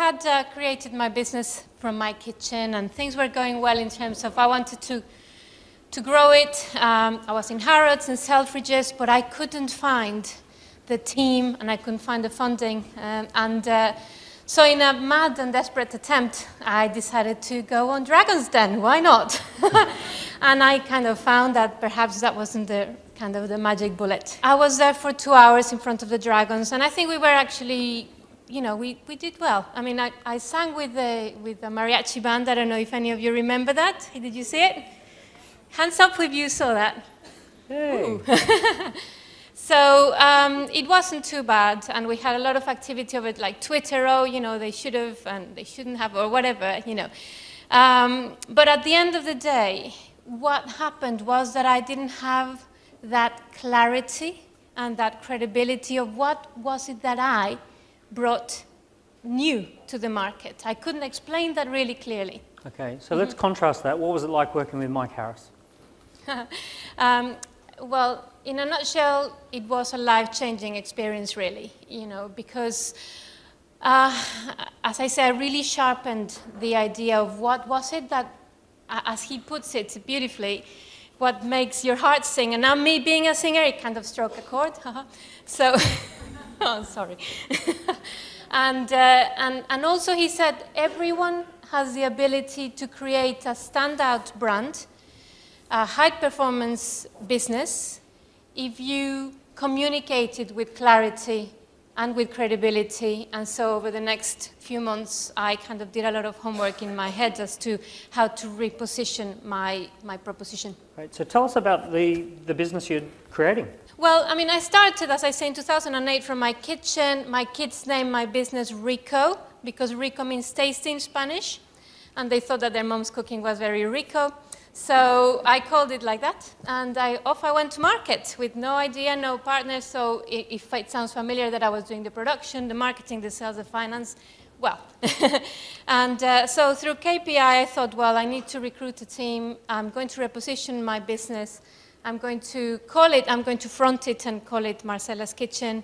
had created my business from my kitchen, and things were going well in terms of I wanted to grow it. I was in Harrods and Selfridges, but I couldn't find the team and I couldn't find the funding. So in a mad and desperate attempt, I decided to go on Dragon's Den. Why not? And I kind of found that perhaps that wasn't the kind of the magic bullet. I was there for 2 hours in front of the dragons, and I think we were actually, you know, we did well. I mean, I sang with the mariachi band. I don't know if any of you remember that. Did you see it? Hands up if you saw that. Hey. So it wasn't too bad, and we had a lot of activity of it, like Twitter, oh, you know, they should have and they shouldn't have, or whatever, you know. But at the end of the day, what happened was that I didn't have that clarity and that credibility of what was it that I brought new to the market. I couldn't explain that really clearly. Okay, so let's contrast that. What was it like working with Mike Harris? Well, in a nutshell, it was a life-changing experience, really, you know, because, as I say, I really sharpened the idea of what was it that, as he puts it beautifully, what makes your heart sing. And now me being a singer, it kind of struck a chord. So, oh, sorry. And also he said, everyone has the ability to create a standout brand, a high-performance business, if you communicate it with clarity and with credibility. And so over the next few months, I kind of did a lot of homework in my head as to how to reposition my proposition. Right, so tell us about the business you're creating. Well, I mean, I started, as I say, in 2008 from my kitchen. My kids named my business Rico, because Rico means tasty in Spanish, and they thought that their mom's cooking was very rico. So I called it like that, and off I went to market with no idea, no partners. So if it sounds familiar that I was doing the production, the marketing, the sales, the finance, well. And so through KPI, I thought, well, I need to recruit a team. I'm going to reposition my business. I'm going to front it and call it Marcela's Kitchen.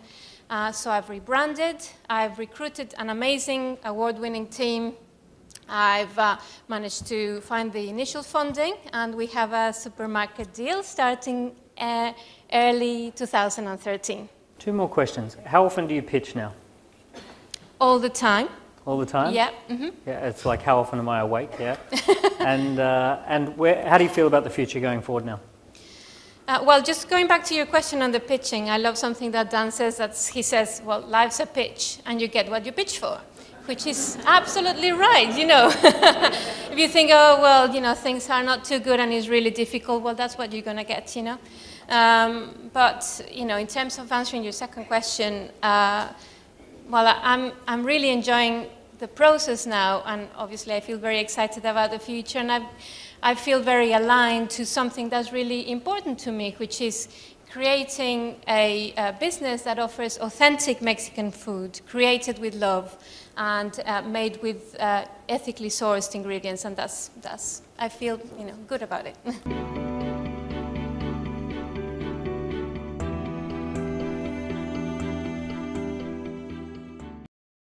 So I've rebranded. I've recruited an amazing award-winning team. I've managed to find the initial funding, and we have a supermarket deal starting early 2013. 2 more questions. How often do you pitch now? All the time. All the time? Yeah. Mm-hmm. Yeah, it's like, how often am I awake? Yeah. And how do you feel about the future going forward now? Well, just going back to your question on the pitching, I love something that Dan says. He says, well, life's a pitch, and you get what you pitch for. Which is absolutely right, you know. If you think, oh, well, you know, things are not too good and it's really difficult, well, that's what you're going to get, you know. But, you know, in terms of answering your second question, well, I'm really enjoying the process now, and obviously I feel very excited about the future, and I feel very aligned to something that's really important to me, which is creating a business that offers authentic Mexican food, created with love, and made with ethically sourced ingredients, and I feel, you know, good about it.